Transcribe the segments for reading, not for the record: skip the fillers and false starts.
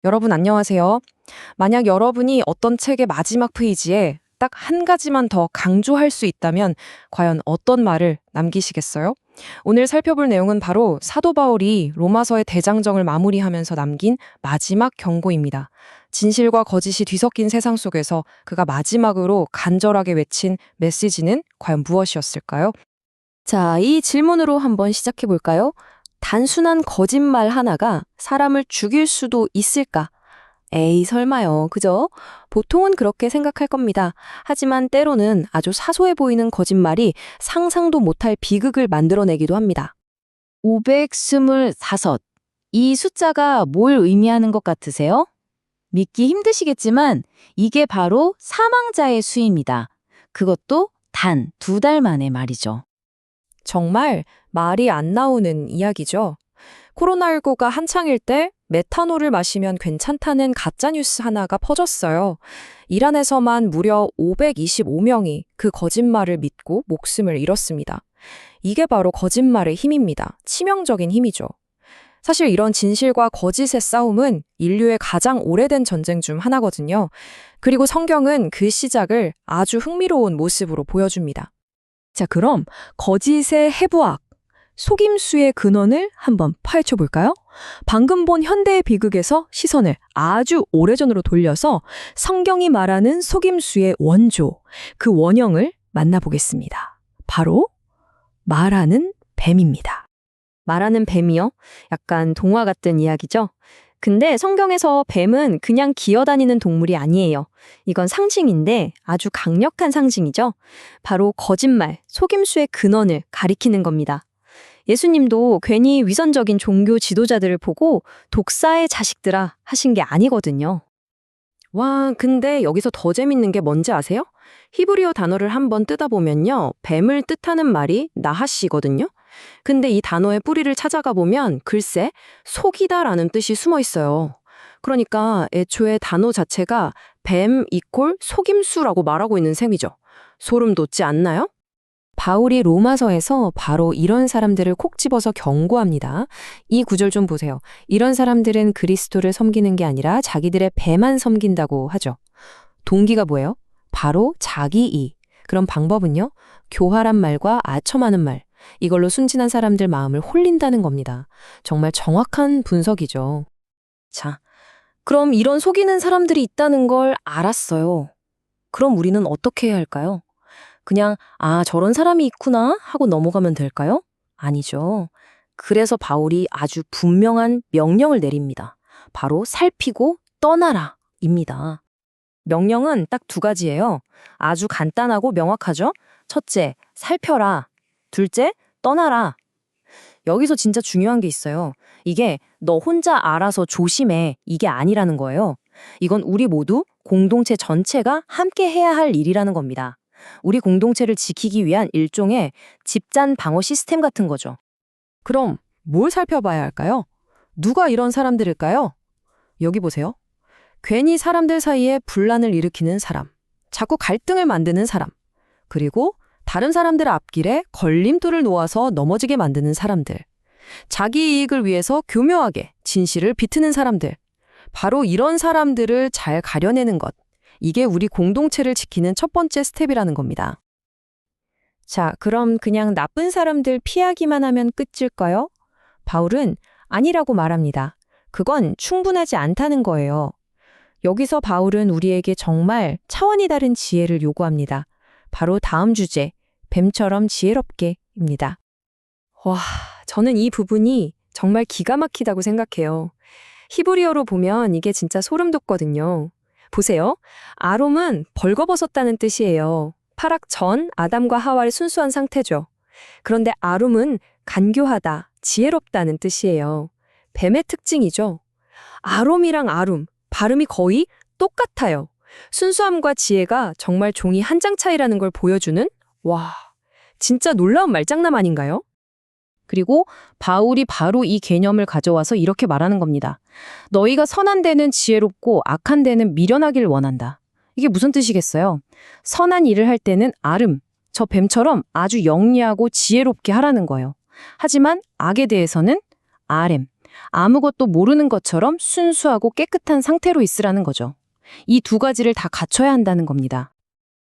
여러분 안녕하세요. 만약 여러분이 어떤 책의 마지막 페이지에 딱 한 가지만 더 강조할 수 있다면 과연 어떤 말을 남기시겠어요? 오늘 살펴볼 내용은 바로 사도 바울이 로마서의 대장정을 마무리하면서 남긴 마지막 경고입니다. 진실과 거짓이 뒤섞인 세상 속에서 그가 마지막으로 간절하게 외친 메시지는 과연 무엇이었을까요? 자, 이 질문으로 한번 시작해 볼까요? 단순한 거짓말 하나가 사람을 죽일 수도 있을까? 에이, 설마요. 그죠? 보통은 그렇게 생각할 겁니다. 하지만 때로는 아주 사소해 보이는 거짓말이 상상도 못할 비극을 만들어내기도 합니다. 525. 이 숫자가 뭘 의미하는 것 같으세요? 믿기 힘드시겠지만 이게 바로 사망자의 수입니다. 그것도 단 2달 만에 말이죠. 정말 말이 안 나오는 이야기죠. 코로나19가 한창일 때 메탄올을 마시면 괜찮다는 가짜뉴스 하나가 퍼졌어요. 이란에서만 무려 525명이 그 거짓말을 믿고 목숨을 잃었습니다. 이게 바로 거짓말의 힘입니다. 치명적인 힘이죠. 사실 이런 진실과 거짓의 싸움은 인류의 가장 오래된 전쟁 중 하나거든요. 그리고 성경은 그 시작을 아주 흥미로운 모습으로 보여줍니다. 자, 그럼 거짓의 해부학, 속임수의 근원을 한번 파헤쳐 볼까요? 방금 본 현대의 비극에서 시선을 아주 오래전으로 돌려서 성경이 말하는 속임수의 원조, 그 원형을 만나보겠습니다. 바로 말하는 뱀입니다. 말하는 뱀이요? 약간 동화 같은 이야기죠? 근데 성경에서 뱀은 그냥 기어다니는 동물이 아니에요. 이건 상징인데 아주 강력한 상징이죠. 바로 거짓말, 속임수의 근원을 가리키는 겁니다. 예수님도 괜히 위선적인 종교 지도자들을 보고 독사의 자식들아 하신 게 아니거든요. 와, 근데 여기서 더 재밌는 게 뭔지 아세요? 히브리어 단어를 한번 뜯어보면요. 뱀을 뜻하는 말이 나하시거든요. 근데 이 단어의 뿌리를 찾아가 보면 글쎄 속이다라는 뜻이 숨어 있어요. 그러니까 애초에 단어 자체가 뱀 이퀄 속임수라고 말하고 있는 셈이죠. 소름 돋지 않나요? 바울이 로마서에서 바로 이런 사람들을 콕 집어서 경고합니다. 이 구절 좀 보세요. 이런 사람들은 그리스도를 섬기는 게 아니라 자기들의 배만 섬긴다고 하죠. 동기가 뭐예요? 바로 자기이. 그럼 방법은요? 교활한 말과 아첨하는 말. 이걸로 순진한 사람들 마음을 홀린다는 겁니다. 정말 정확한 분석이죠. 자, 그럼 이런 속이는 사람들이 있다는 걸 알았어요. 그럼 우리는 어떻게 해야 할까요? 그냥 저런 사람이 있구나 하고 넘어가면 될까요? 아니죠. 그래서 바울이 아주 분명한 명령을 내립니다. 바로 살피고 떠나라 입니다. 명령은 딱 2가지예요. 아주 간단하고 명확하죠? 첫째, 살펴라. 둘째, 떠나라. 여기서 진짜 중요한 게 있어요. 이게 너 혼자 알아서 조심해. 이게 아니라는 거예요. 이건 우리 모두 공동체 전체가 함께 해야 할 일이라는 겁니다. 우리 공동체를 지키기 위한 일종의 집단 방어 시스템 같은 거죠. 그럼 뭘 살펴봐야 할까요? 누가 이런 사람들일까요? 여기 보세요. 괜히 사람들 사이에 분란을 일으키는 사람, 자꾸 갈등을 만드는 사람, 그리고 다른 사람들 앞길에 걸림돌을 놓아서 넘어지게 만드는 사람들, 자기 이익을 위해서 교묘하게 진실을 비트는 사람들, 바로 이런 사람들을 잘 가려내는 것. 이게 우리 공동체를 지키는 첫 번째 스텝이라는 겁니다. 자, 그럼 그냥 나쁜 사람들 피하기만 하면 끝일까요? 바울은 아니라고 말합니다. 그건 충분하지 않다는 거예요. 여기서 바울은 우리에게 정말 차원이 다른 지혜를 요구합니다. 바로 다음 주제, 뱀처럼 지혜롭게입니다. 와, 저는 이 부분이 정말 기가 막히다고 생각해요. 히브리어로 보면 이게 진짜 소름 돋거든요. 보세요. 아롬은 벌거벗었다는 뜻이에요. 파락 전 아담과 하와의 순수한 상태죠. 그런데 아롬은 간교하다, 지혜롭다는 뜻이에요. 뱀의 특징이죠. 아롬이랑 아룸, 발음이 거의 똑같아요. 순수함과 지혜가 정말 종이 한 장 차이라는 걸 보여주는 와, 진짜 놀라운 말장난 아닌가요? 그리고 바울이 바로 이 개념을 가져와서 이렇게 말하는 겁니다. 너희가 선한 데는 지혜롭고 악한 데는 미련하길 원한다. 이게 무슨 뜻이겠어요? 선한 일을 할 때는 아름, 저 뱀처럼 아주 영리하고 지혜롭게 하라는 거예요. 하지만 악에 대해서는 아렘, 아무것도 모르는 것처럼 순수하고 깨끗한 상태로 있으라는 거죠. 이 두 가지를 다 갖춰야 한다는 겁니다.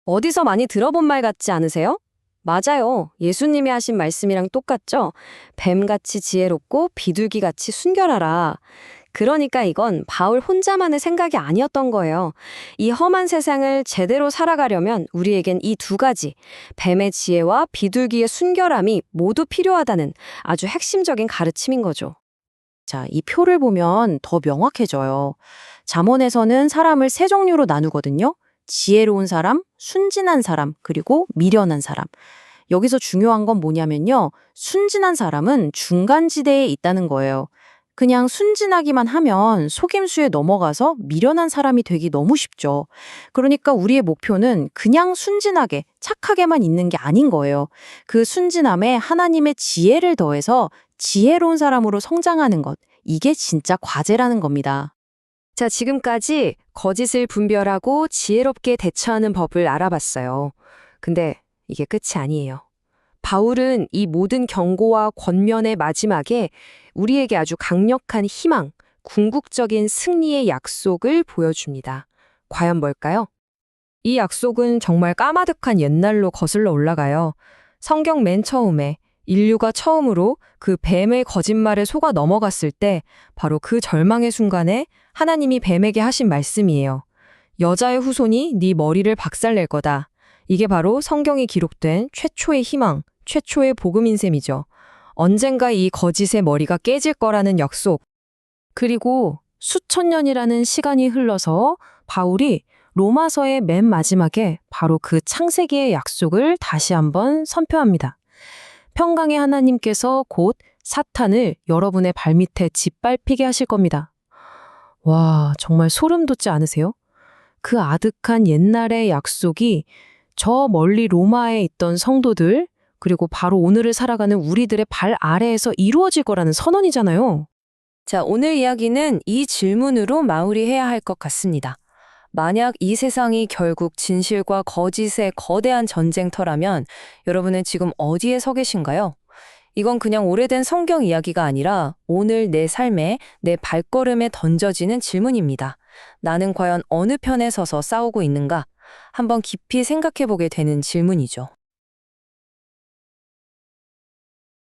어디서 많이 들어본 말 같지 않으세요? 맞아요. 예수님이 하신 말씀이랑 똑같죠? 뱀같이 지혜롭고 비둘기같이 순결하라. 그러니까 이건 바울 혼자만의 생각이 아니었던 거예요. 이 험한 세상을 제대로 살아가려면 우리에겐 이 두 가지, 뱀의 지혜와 비둘기의 순결함이 모두 필요하다는 아주 핵심적인 가르침인 거죠. 자, 이 표를 보면 더 명확해져요. 잠언에서는 사람을 세 종류로 나누거든요. 지혜로운 사람, 순진한 사람, 그리고 미련한 사람. 여기서 중요한 건 뭐냐면요. 순진한 사람은 중간지대에 있다는 거예요. 그냥 순진하기만 하면 속임수에 넘어가서 미련한 사람이 되기 너무 쉽죠. 그러니까 우리의 목표는 그냥 순진하게, 착하게만 있는 게 아닌 거예요. 그 순진함에 하나님의 지혜를 더해서 지혜로운 사람으로 성장하는 것. 이게 진짜 과제라는 겁니다. 자, 지금까지 거짓을 분별하고 지혜롭게 대처하는 법을 알아봤어요. 근데 이게 끝이 아니에요. 바울은 이 모든 경고와 권면의 마지막에 우리에게 아주 강력한 희망, 궁극적인 승리의 약속을 보여줍니다. 과연 뭘까요? 이 약속은 정말 까마득한 옛날로 거슬러 올라가요. 성경 맨 처음에 인류가 처음으로 그 뱀의 거짓말에 속아 넘어갔을 때 바로 그 절망의 순간에 하나님이 뱀에게 하신 말씀이에요. 여자의 후손이 네 머리를 박살낼 거다. 이게 바로 성경에 기록된 최초의 희망, 최초의 복음인 셈이죠. 언젠가 이 거짓의 머리가 깨질 거라는 약속. 그리고 수천 년이라는 시간이 흘러서 바울이 로마서의 맨 마지막에 바로 그 창세기의 약속을 다시 한번 선포합니다. 평강의 하나님께서 곧 사탄을 여러분의 발밑에 짓밟히게 하실 겁니다. 와, 정말 소름 돋지 않으세요? 그 아득한 옛날의 약속이 저 멀리 로마에 있던 성도들, 그리고 바로 오늘을 살아가는 우리들의 발 아래에서 이루어질 거라는 선언이잖아요. 자, 오늘 이야기는 이 질문으로 마무리해야 할 것 같습니다. 만약 이 세상이 결국 진실과 거짓의 거대한 전쟁터라면 여러분은 지금 어디에 서 계신가요? 이건 그냥 오래된 성경 이야기가 아니라 오늘 내 삶에, 내 발걸음에 던져지는 질문입니다. 나는 과연 어느 편에 서서 싸우고 있는가? 한번 깊이 생각해 보게 되는 질문이죠.